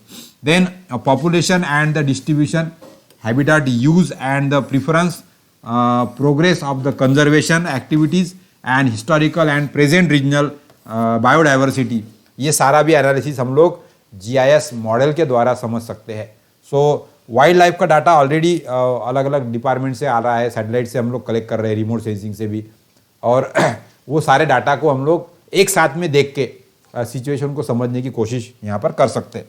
Then population and the distribution, habitat use and the preference, progress of the conservation activities and historical and present regional biodiversity, ये सारा भी एनालिसिस हम लोग GIS मॉडल के द्वारा समझ सकते हैं. सो वाइल्ड लाइफ का डाटा ऑलरेडी अलग अलग डिपार्टमेंट से आ रहा है, सैटेलाइट से हम लोग कलेक्ट कर रहे हैं, रिमोट सेंसिंग से भी, और वो सारे डाटा को हम लोग एक साथ में देख के सिचुएशन को समझने की कोशिश यहाँ पर कर सकते हैं.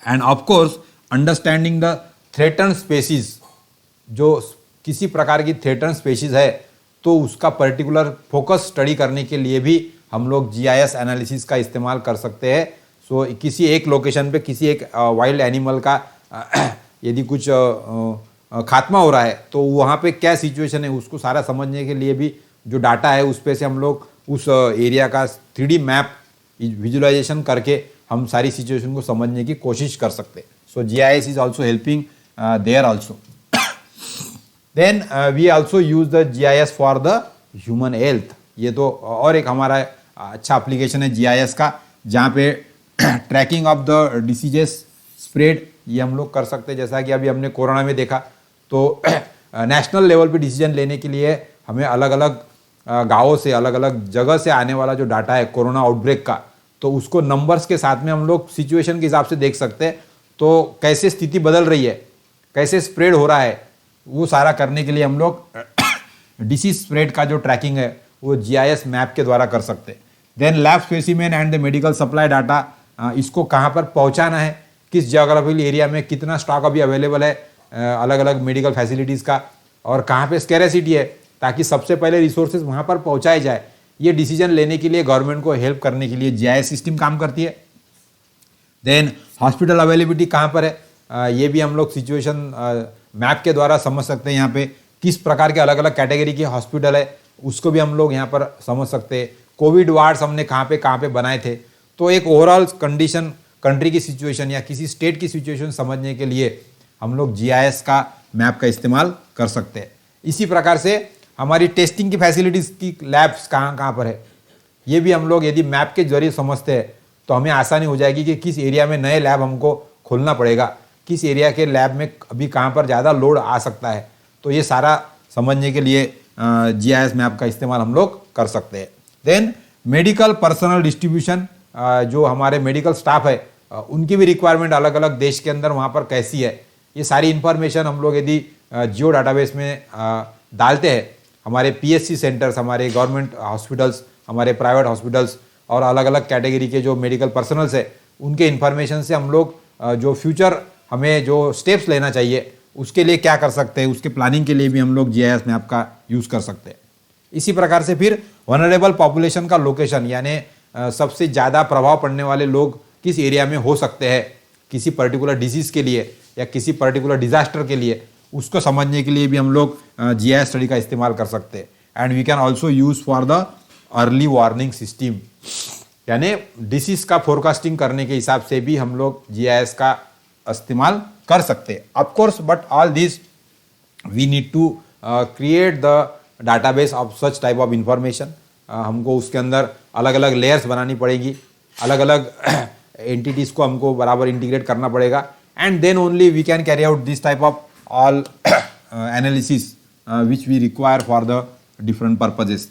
End of course understanding the threaten species, जो किसी प्रकार की थ्रेटन स्पेसीज है तो उसका पर्टिकुलर फोकस स्टडी करने के लिए भी हम लोग GIS एनालिसिस का इस्तेमाल कर सकते हैं. सो किसी एक लोकेशन पे किसी एक वाइल्ड एनिमल का यदि कुछ खात्मा हो रहा है तो वहाँ पे क्या सिचुएशन है उसको सारा समझने के लिए भी जो डाटा है उस पे से हम लोग उस एरिया का 3D मैप विजुअलाइजेशन करके हम सारी सिचुएशन को समझने की कोशिश कर सकते हैं. So GIS is also helping there also. Then we also use the GIS for the human health. ये तो और एक हमारा अच्छा एप्लीकेशन है GIS का, जहाँ पे tracking of the diseases spread ये हम लोग कर सकते हैं. जैसा कि अभी हमने कोरोना में देखा तो नेशनल लेवल पे डिसीजन लेने के लिए हमें अलग अलग गाँवों से, अलग अलग जगह से आने वाला जो डाटा है कोरोना आउटब्रेक का, तो उसको नंबर्स के साथ में हम लोग सिचुएशन के हिसाब से देख सकते हैं. तो कैसे स्थिति बदल रही है, कैसे स्प्रेड हो रहा है, वो सारा करने के लिए हम लोग डिसीज स्प्रेड का जो ट्रैकिंग है वो GIS मैप के द्वारा कर सकते हैं. Then lab specimen and the medical supply data, इसको कहाँ पर पहुँचाना है, किस जियोग्राफिकल एरिया में कितना स्टॉक अभी अवेलेबल है अलग अलग मेडिकल फैसिलिटीज़ का, और कहाँ पे स्कैरेसिटी है, ताकि सबसे पहले रिसोर्सेज वहाँ पर पहुँचाए जाए. ये डिसीजन लेने के लिए गवर्नमेंट को हेल्प करने के लिए GIS सिस्टम काम करती है. देन हॉस्पिटल अवेलेबिलिटी कहाँ पर है, ये भी हम लोग सिचुएशन मैप के द्वारा समझ सकते हैं। यहाँ पे किस प्रकार के अलग अलग कैटेगरी के हॉस्पिटल है उसको भी हम लोग यहाँ पर समझ सकते हैं। कोविड वार्ड्स हमने कहाँ पे बनाए थे। तो एक ओवरऑल कंडीशन, कंट्री की सिचुएशन या किसी स्टेट की सिचुएशन समझने के लिए हम लोग जीआईएस का मैप का इस्तेमाल कर सकते हैं। इसी प्रकार से हमारी टेस्टिंग की फैसिलिटीज़ की लैब्स कहाँ पर है, ये भी हम लोग यदि मैप के जरिए समझते हैं तो हमें आसानी हो जाएगी कि किस एरिया में नए लैब हमको खोलना पड़ेगा, किस एरिया के लैब में अभी कहाँ पर ज़्यादा लोड आ सकता है। तो ये सारा समझने के लिए जीआईएस मैप का इस्तेमाल हम लोग कर सकते हैं। देन मेडिकल पर्सनल डिस्ट्रीब्यूशन, जो हमारे मेडिकल स्टाफ है उनकी भी रिक्वायरमेंट अलग अलग देश के अंदर वहाँ पर कैसी है, ये सारी इन्फॉर्मेशन हम लोग यदि जियो डाटाबेस में डालते हैं, हमारे पीएचसी सेंटर्स, हमारे गवर्नमेंट हॉस्पिटल्स, हमारे प्राइवेट हॉस्पिटल्स और अलग अलग कैटेगरी के जो मेडिकल पर्सनल्स है उनके इन्फॉर्मेशन से हम लोग जो फ्यूचर हमें जो स्टेप्स लेना चाहिए उसके लिए क्या कर सकते हैं, उसके प्लानिंग के लिए भी हम लोग जीआईएस मैप का यूज़ कर सकते हैं। इसी प्रकार से फिर वनरेबल पॉपुलेशन का लोकेशन, यानी सबसे ज़्यादा प्रभाव पड़ने वाले लोग किस एरिया में हो सकते हैं किसी पर्टिकुलर डिजीज़ के लिए या किसी पर्टिकुलर डिजास्टर के लिए, उसको समझने के लिए भी हम लोग जीआईएस स्टडी का इस्तेमाल कर सकते हैं। And we can also use for the early warning system, यानी डिसीज का फोरकास्टिंग करने के हिसाब से भी हम लोग जीआईएस का इस्तेमाल कर सकते हैं। Of course but all this we need to create the database of such type of information. हमको उसके अंदर अलग अलग लेयर्स बनानी पड़ेगी, अलग अलग एंटिटीज़ को हमको बराबर इंटीग्रेट करना पड़ेगा, and then only we can carry out this type of all analysis which we require for the different purposes.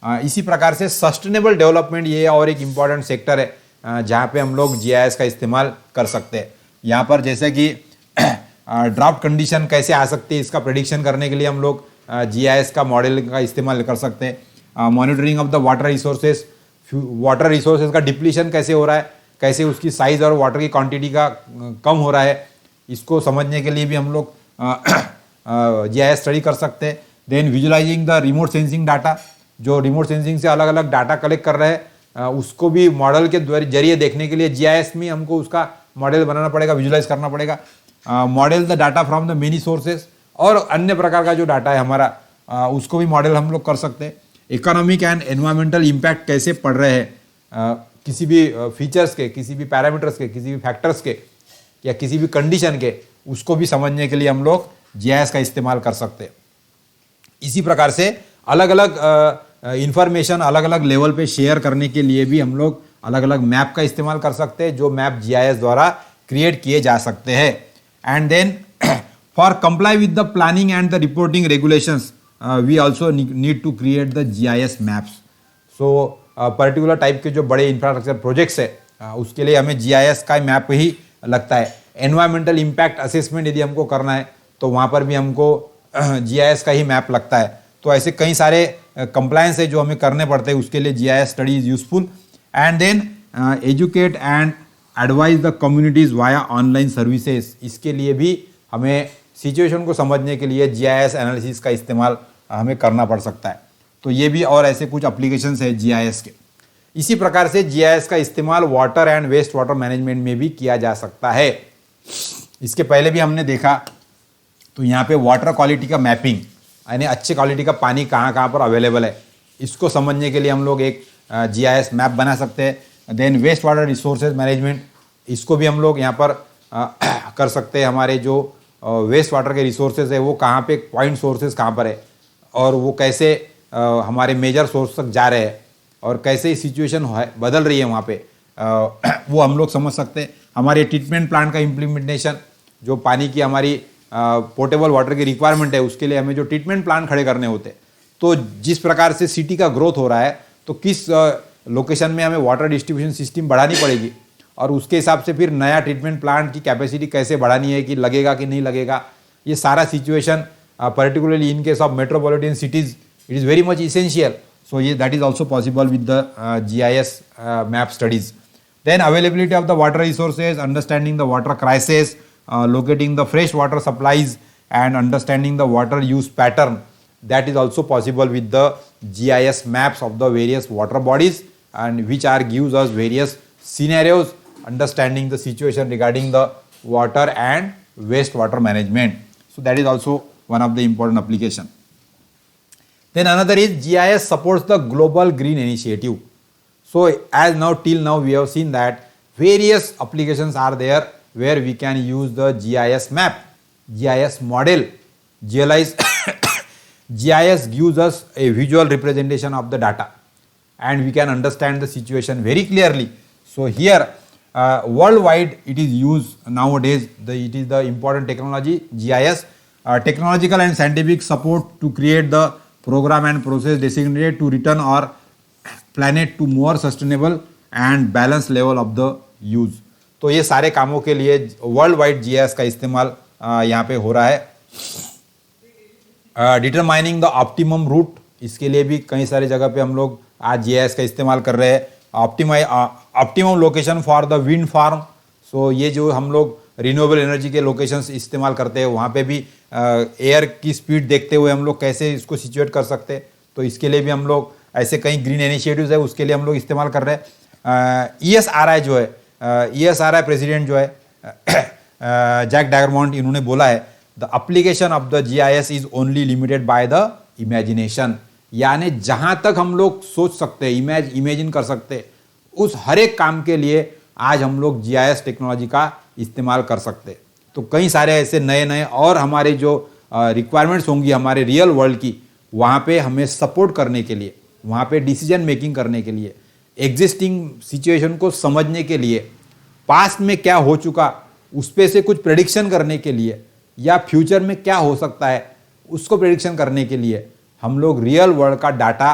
इसी प्रकार से सस्टेनेबल डेवलपमेंट ये और एक इम्पॉर्टेंट सेक्टर है जहाँ पे हम लोग जीआईएस का इस्तेमाल कर सकते हैं। यहाँ पर जैसे कि ड्राफ्ट कंडीशन कैसे आ सकती है इसका प्रेडिक्शन करने के लिए हम लोग जीआईएस का मॉडल का इस्तेमाल कर सकते हैं। Monitoring of the water resources का डिप्लीशन कैसे हो रहा है, कैसे उसकी साइज और वाटर की क्वांटिटी का कम हो रहा है, इसको समझने के लिए भी हम लोग जीआईएस स्टडी कर सकते हैं। Then visualising the remote sensing data, जो रिमोट सेंसिंग से अलग अलग डाटा कलेक्ट कर रहे हैं उसको भी मॉडल के जरिए देखने के लिए जीआईएस में हमको उसका मॉडल बनाना पड़ेगा, विजुलाइज करना पड़ेगा। Model the data from the many sources, और अन्य प्रकार का जो डाटा है हमारा उसको भी मॉडल हम लोग कर सकते हैं। इकोनॉमिक एंड एनवायरमेंटल इम्पैक्ट कैसे पड़ रहे हैं किसी भी फीचर्स के, किसी भी पैरामीटर्स के, किसी भी फैक्टर्स के या किसी भी कंडीशन के, उसको भी समझने के लिए हम लोग जीआईएस का इस्तेमाल कर सकते हैं। इसी प्रकार से अलग अलग इंफॉर्मेशन अलग अलग लेवल पे शेयर करने के लिए भी हम लोग अलग अलग मैप का इस्तेमाल कर सकते हैं, जो मैप जीआईएस द्वारा क्रिएट किए जा सकते हैं। And then for comply with the planning and the reporting regulations we also need to create the GIS maps. So particular type के जो बड़े इंफ्रास्ट्रक्चर प्रोजेक्ट्स है उसके लिए हमें जीआईएस का मैप ही लगता है। एनवायरमेंटल इम्पैक्ट असेसमेंट यदि हमको करना है तो वहाँ पर भी हमको जीआईएस का ही मैप लगता है। तो ऐसे कई सारे कंप्लायंस है जो हमें करने पड़ते हैं, उसके लिए GIS study is useful. And then educate and advise the communities via online services, इसके लिए भी हमें सिचुएशन को समझने के लिए जीआईएस एनालिसिस का इस्तेमाल हमें करना पड़ सकता है। तो ये भी और ऐसे कुछ एप्लीकेशंस है जीआईएस के। इसी प्रकार से जीआईएस का इस्तेमाल water and waste water management में भी किया जा सकता है। इसके पहले भी हमने देखा, तो यहाँ पे वाटर क्वालिटी का मैपिंग, यानी अच्छी क्वालिटी का पानी कहाँ कहाँ पर अवेलेबल है, इसको समझने के लिए हम लोग एक जीआईएस मैप बना सकते हैं। Then waste water resources management, इसको भी हम लोग यहाँ पर कर सकते हैं। हमारे जो वेस्ट वाटर के रिसोर्सेज है वो कहाँ पे पॉइंट सोर्सेज कहाँ पर है और वो कैसे हमारे मेजर सोर्स तक जा रहे हैं और कैसे सिचुएशन बदल रही है वहाँ पे, वो हम लोग समझ सकते हैं। हमारे ट्रीटमेंट प्लांट का इम्प्लीमेंटेशन, जो पानी की हमारी पोर्टेबल वाटर की रिक्वायरमेंट है उसके लिए हमें जो ट्रीटमेंट प्लांट खड़े करने होते हैं, तो जिस प्रकार से सिटी का ग्रोथ हो रहा है तो किस लोकेशन में हमें वाटर डिस्ट्रीब्यूशन सिस्टम बढ़ानी पड़ेगी और उसके हिसाब से फिर नया ट्रीटमेंट प्लांट की कैपेसिटी कैसे बढ़ानी है, कि लगेगा कि नहीं लगेगा, ये सारा situation particularly in case of metropolitan cities it is very much essential. So ये that is also possible with the GIS map studies. Then availability of the water resources, understanding the water crisis, locating the fresh water supplies and understanding the water use pattern, that is also possible with the GIS maps of the various water bodies, and which are gives us various scenarios understanding the situation regarding the water and wastewater management. So that is also one of the important application. Then another is GIS supports the global green initiative. So as now till now we have seen that various applications are there where we can use the GIS map, GIS model. GIS gives us a visual representation of the data and we can understand the situation very clearly. So here worldwide it is used nowadays. It is the important technology GIS, technological and scientific support to create the program and process designated to return our planet to more sustainable and balanced level of the use. तो ये सारे कामों के लिए world wide GIS का इस्तेमाल यहाँ पे हो रहा है. डिटरमाइनिंग द ऑप्टिमम रूट, इसके लिए भी कई सारे जगह पे हम लोग आज GIS का इस्तेमाल कर रहे हैं. Optimum location for the wind farm. So ये जो हम लोग रिन्यूएबल एनर्जी के लोकेशंस इस्तेमाल करते हैं वहाँ पे भी एयर की स्पीड देखते हुए हम लोग कैसे इसको सिचुएट कर सकते हैं. तो इसके लिए भी हम लोग ऐसे कई ग्रीन इनिशिएटिव्स है उसके लिए हम लोग इस्तेमाल कर रहे हैं. ESRI जो है, ESRI प्रेसिडेंट जो है जैक डैगरमोंट, इन्होंने बोला है the application of the GIS is only limited by the imagination. यानी जहाँ तक हम लोग सोच सकते हैं, इमेजिन कर सकते हैं, उस हर एक काम के लिए आज हम लोग GIS टेक्नोलॉजी का इस्तेमाल कर सकते हैं. तो कई सारे ऐसे नए नए और हमारे जो रिक्वायरमेंट्स होंगी हमारे रियल वर्ल्ड की, वहाँ पे हमें सपोर्ट करने के लिए, वहाँ पे डिसीजन मेकिंग करने के लिए, एग्जिस्टिंग सिचुएशन को समझने के लिए, पास्ट में क्या हो चुका उस पे से कुछ प्रेडिक्शन करने के लिए, या फ्यूचर में क्या हो सकता है उसको प्रेडिक्शन करने के लिए हम लोग रियल वर्ल्ड का डाटा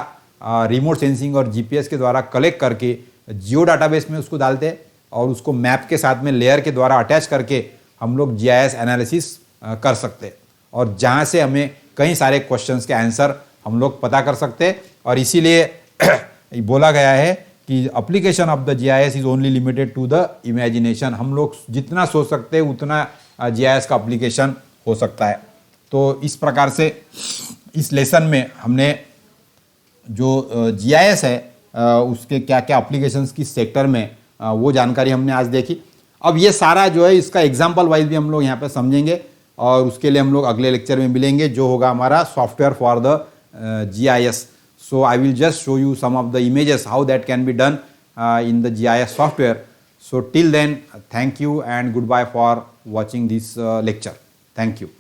रिमोट सेंसिंग और GPS के द्वारा कलेक्ट करके जियो डाटाबेस में उसको डालते हैं और उसको मैप के साथ में लेयर के द्वारा अटैच करके हम लोग GIS एनालिसिस कर सकते हैं. और जहाँ से हमें कई सारे क्वेश्चंस के आंसर हम लोग पता कर सकते हैं. और इसीलिए बोला गया है कि application of the GIS is only limited to the imagination. हम लोग जितना सोच सकते हैं उतना GIS का एप्लीकेशन हो सकता है. तो इस प्रकार से इस लेसन में हमने जो GIS है उसके क्या क्या एप्लीकेशंस किस सेक्टर में वो जानकारी हमने आज देखी. अब ये सारा जो है इसका एग्जाम्पल वाइज भी हम लोग यहाँ पे समझेंगे और उसके लिए हम लोग अगले लेक्चर में मिलेंगे जो होगा हमारा software for the GIS. So I will just show you some of the images how that can be done in the GIS software. So till then, thank you and goodbye for watching this lecture. Thank you.